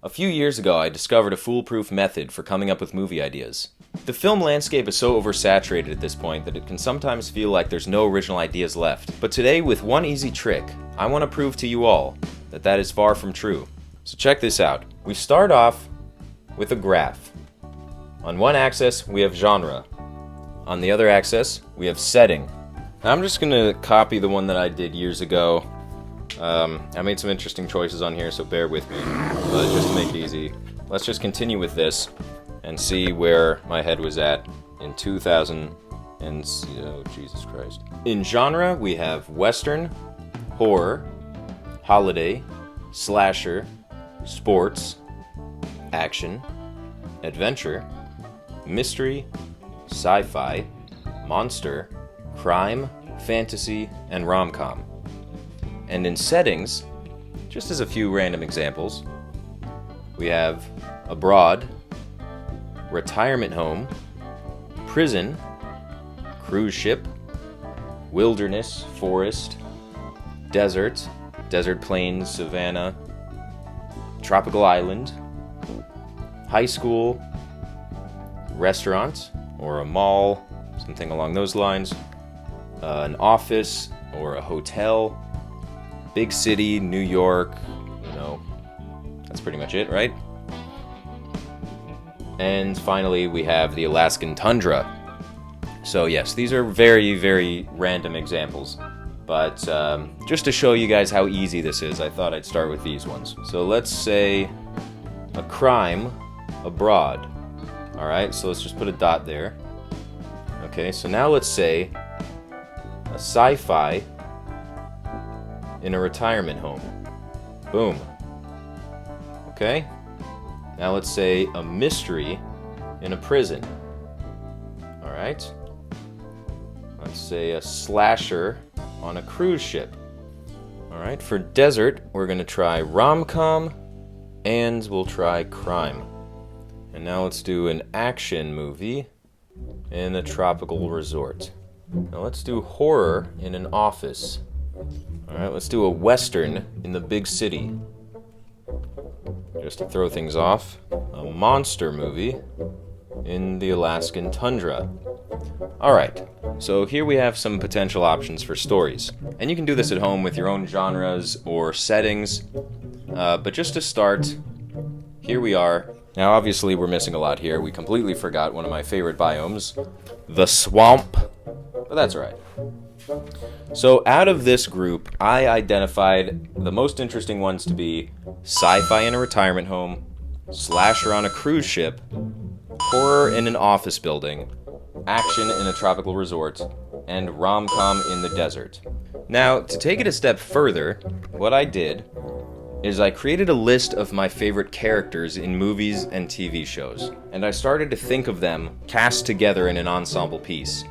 A few years ago, I discovered a foolproof method for coming up with movie ideas. The film landscape is so oversaturated at this point that it can sometimes feel like there's no original ideas left. But today, with one easy trick, I want to prove to you all that that is far from true. So check this out. We start off with a graph. On one axis, we have genre. On the other axis, we have setting. Now, I'm just going to copy the one that I did years ago. I made some interesting choices on here, so bear with me. But just to make it easy, let's just continue with this and see where my head was at in 2000 and... oh, Jesus Christ. In genre, we have Western, horror, holiday, slasher, sports, action, adventure, mystery, sci-fi, monster, crime, fantasy, and rom-com. And in settings, just as a few random examples, we have abroad, retirement home, prison, cruise ship, wilderness, forest, desert, desert plains, savanna, tropical island, high school, restaurant, or a mall, something along those lines, an office or a hotel, big city, New York, that's pretty much it, right? And finally, we have the Alaskan tundra. So yes, these are very, very random examples. But just to show you guys how easy this is, I thought I'd start with these ones. So let's say a crime abroad. Alright, so let's just put a dot there. Okay, so now let's say a sci-fi in a retirement home. Boom. Okay? Now let's say a mystery in a prison. Alright? Let's say a slasher on a cruise ship. Alright, for desert, we're going to try rom-com and we'll try crime. And now let's do an action movie in a tropical resort. Now let's do horror in an office. Alright, let's do a western in the big city. Just to throw things off, a monster movie in the Alaskan tundra. Alright, so here we have some potential options for stories. And you can do this at home with your own genres or settings. But just to start, here we are. Now obviously we're missing a lot here. We completely forgot one of my favorite biomes, the swamp. But that's alright. So out of this group, I identified the most interesting ones to be sci-fi in a retirement home, slasher on a cruise ship, horror in an office building, action in a tropical resort, and rom-com in the desert. Now, to take it a step further, what I did is I created a list of my favorite characters in movies and TV shows, and I started to think of them cast together in an ensemble piece.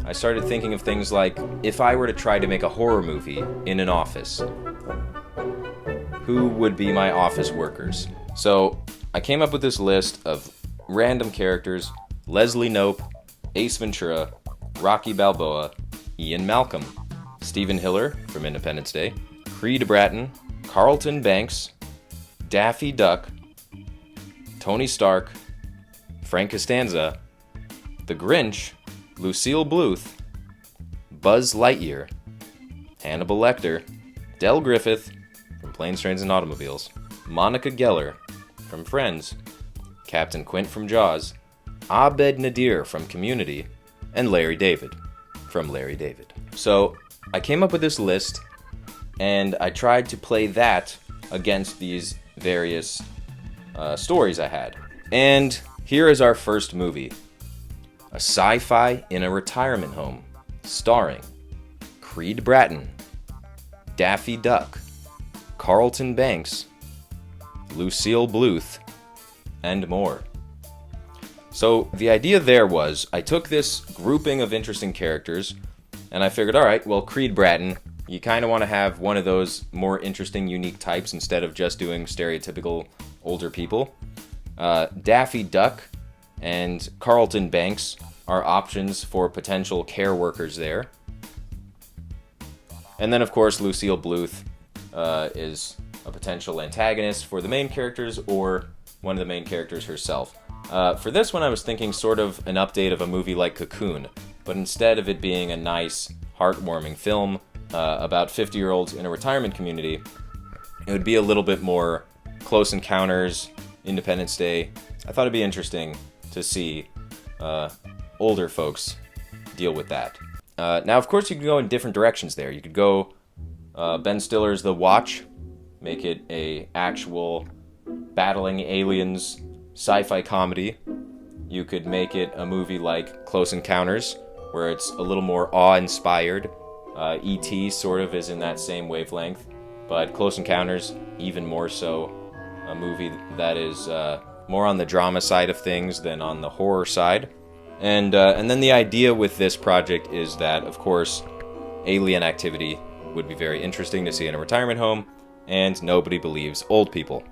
I started thinking of things like, if I were to try to make a horror movie in an office, who would be my office workers? So I came up with this list of random characters: Leslie Knope, Ace Ventura, Rocky Balboa, Ian Malcolm, Stephen Hiller from Independence Day, Creed Bratton, Carlton Banks, Daffy Duck, Tony Stark, Frank Costanza, The Grinch, Lucille Bluth, Buzz Lightyear, Hannibal Lecter, Del Griffith from Planes, Trains, and Automobiles, Monica Geller from Friends, Captain Quint from Jaws, Abed Nadir from Community, and Larry David from Larry David. So I came up with this list, and I tried to play that against these various stories I had. And here is our first movie. A sci-fi in a retirement home, starring Creed Bratton, Daffy Duck, Carlton Banks, Lucille Bluth, and more. So the idea there was, I took this grouping of interesting characters, and I figured, alright, well, Creed Bratton, you kind of want to have one of those more interesting, unique types instead of just doing stereotypical older people. Daffy Duck and Carlton Banks are options for potential care workers there. And then, of course, Lucille Bluth is a potential antagonist for the main characters or one of the main characters herself. For this one, I was thinking sort of an update of a movie like Cocoon, but instead of it being a nice, heartwarming film about 50-year-olds in a retirement community, it would be a little bit more Close Encounters, Independence Day. I thought it'd be interesting to see older folks deal with that. Now, of course, you could go in different directions there. You could go Ben Stiller's The Watch, make it a actual battling aliens sci-fi comedy. You could make it a movie like Close Encounters, where it's a little more awe-inspired. E.T. sort of is in that same wavelength, but Close Encounters even more so. A movie that is more on the drama side of things than on the horror side. And then the idea with this project is that, of course, alien activity would be very interesting to see in a retirement home, and nobody believes old people.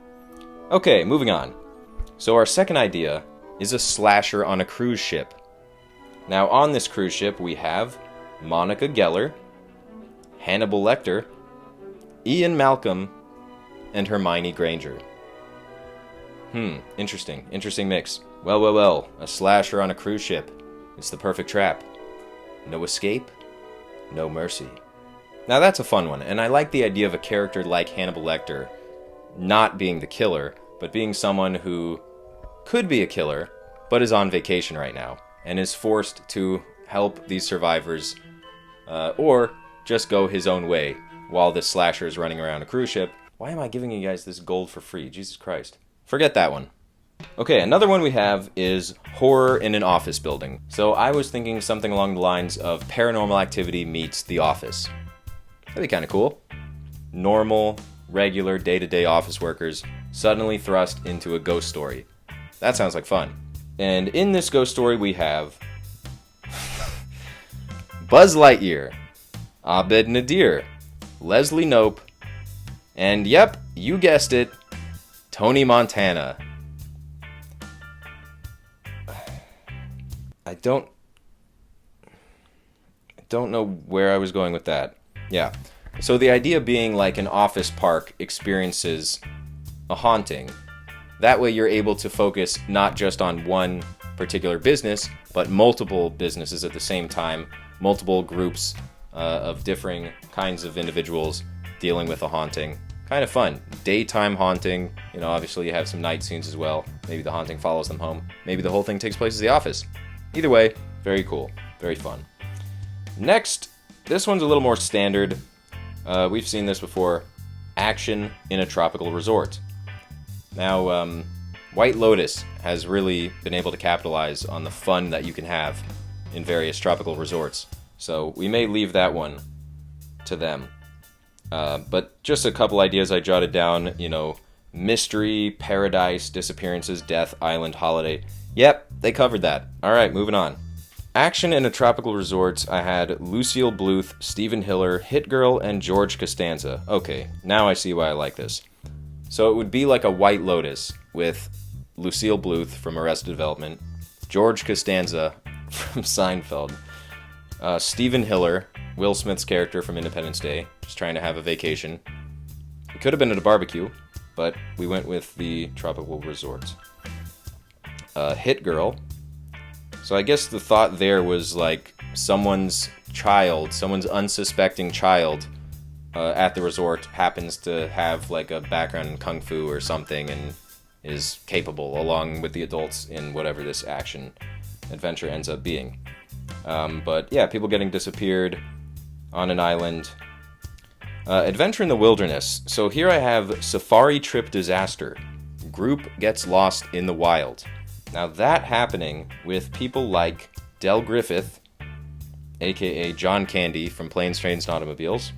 Okay, moving on. So our second idea is a slasher on a cruise ship. Now, on this cruise ship, we have Monica Geller, Hannibal Lecter, Ian Malcolm, and Hermione Granger. Interesting mix. Well, a slasher on a cruise ship. It's the perfect trap. No escape, no mercy. Now that's a fun one, and I like the idea of a character like Hannibal Lecter not being the killer, but being someone who could be a killer, but is on vacation right now, and is forced to help these survivors, or just go his own way while this slasher is running around a cruise ship. Why am I giving you guys this gold for free? Jesus Christ. Forget that one. Okay, another one we have is horror in an office building. So I was thinking something along the lines of Paranormal Activity meets The Office. That'd be kind of cool. Normal, regular, day-to-day office workers suddenly thrust into a ghost story. That sounds like fun. And in this ghost story we have Buzz Lightyear, Abed Nadir, Leslie Knope, and yep, you guessed it, Tony Montana. I don't know where I was going with that. Yeah. So the idea being like an office park experiences a haunting. That way you're able to focus not just on one particular business, but multiple businesses at the same time, multiple groups of differing kinds of individuals dealing with a haunting. Kind of fun. Daytime haunting. You know, obviously you have some night scenes as well. Maybe the haunting follows them home. Maybe the whole thing takes place at the office. Either way, very cool. Very fun. Next, this one's a little more standard. We've seen this before. Action in a tropical resort. Now, White Lotus has really been able to capitalize on the fun that you can have in various tropical resorts. So we may leave that one to them. But just a couple ideas I jotted down, mystery, paradise, disappearances, death, island, holiday. Yep, they covered that. Alright, moving on. Action in a tropical resort, I had Lucille Bluth, Stephen Hiller, Hit Girl, and George Costanza. Okay, now I see why I like this. So it would be like a White Lotus with Lucille Bluth from Arrested Development, George Costanza from Seinfeld, Stephen Hiller, Will Smith's character from Independence Day, just trying to have a vacation. It could have been at a barbecue, but we went with the tropical resort. Hit Girl. So I guess the thought there was like someone's unsuspecting child at the resort happens to have like a background in kung fu or something and is capable along with the adults in whatever this action adventure ends up being. But yeah, people getting disappeared on an island. Adventure in the wilderness. So here I have Safari Trip Disaster. Group gets lost in the wild. Now that happening with people like Del Griffith, aka John Candy from Planes, Trains, and Automobiles,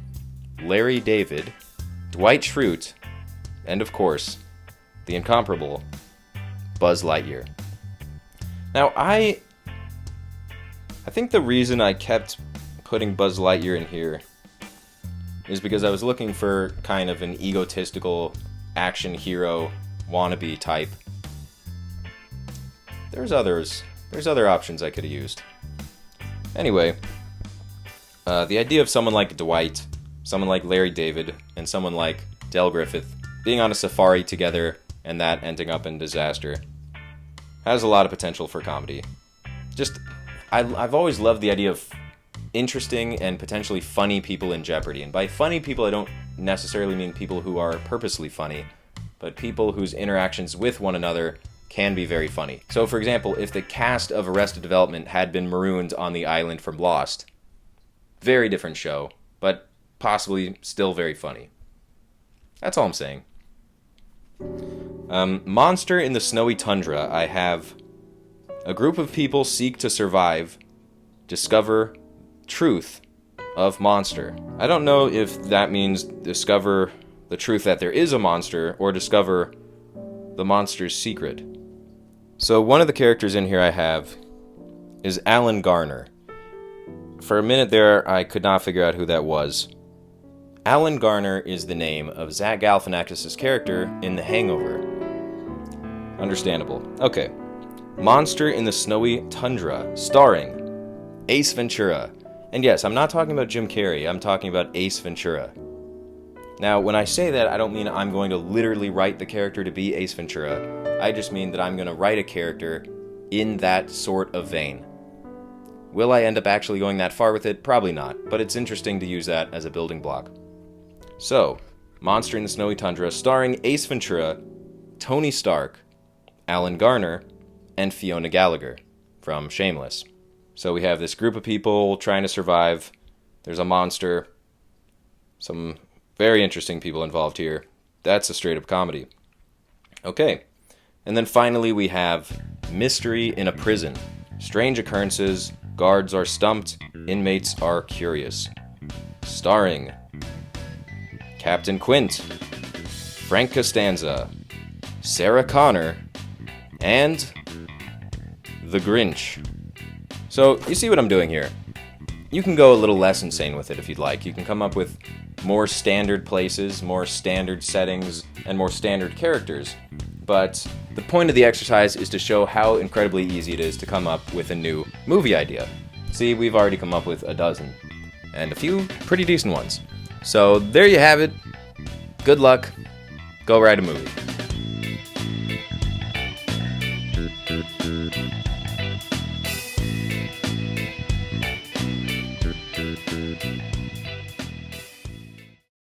Larry David, Dwight Schrute, and of course, the incomparable Buzz Lightyear. Now I think the reason I kept putting Buzz Lightyear in here is because I was looking for kind of an egotistical action hero wannabe type. There's other options I could have used. Anyway, the idea of someone like Dwight, someone like Larry David, and someone like Del Griffith being on a safari together and that ending up in disaster has a lot of potential for comedy. I've always loved the idea of interesting and potentially funny people in Jeopardy. And by funny people, I don't necessarily mean people who are purposely funny, but people whose interactions with one another can be very funny. So, for example, if the cast of Arrested Development had been marooned on the island from Lost, very different show, but possibly still very funny. That's all I'm saying. Monster in the Snowy Tundra, I have a group of people seek to survive, discover truth of monster. I don't know if that means discover the truth that there is a monster or discover the monster's secret. So one of the characters in here I have is Alan Garner. For a minute there, I could not figure out who that was. Alan Garner is the name of Zach Galifianakis' character in The Hangover. Understandable. Okay. Monster in the Snowy Tundra, starring Ace Ventura. And yes, I'm not talking about Jim Carrey, I'm talking about Ace Ventura. Now, when I say that, I don't mean I'm going to literally write the character to be Ace Ventura. I just mean that I'm going to write a character in that sort of vein. Will I end up actually going that far with it? Probably not, but it's interesting to use that as a building block. So, Monster in the Snowy Tundra, starring Ace Ventura, Tony Stark, Alan Garner, and Fiona Gallagher from Shameless. So we have this group of people trying to survive. There's a monster. Some very interesting people involved here. That's a straight-up comedy. Okay. And then finally we have Mystery in a Prison. Strange occurrences, guards are stumped, inmates are curious. Starring Captain Quint, Frank Costanza, Sarah Connor, and The Grinch. So, you see what I'm doing here. You can go a little less insane with it if you'd like. You can come up with more standard places, more standard settings, and more standard characters. But the point of the exercise is to show how incredibly easy it is to come up with a new movie idea. See, we've already come up with a dozen, and a few pretty decent ones. So there you have it. Good luck. Go write a movie.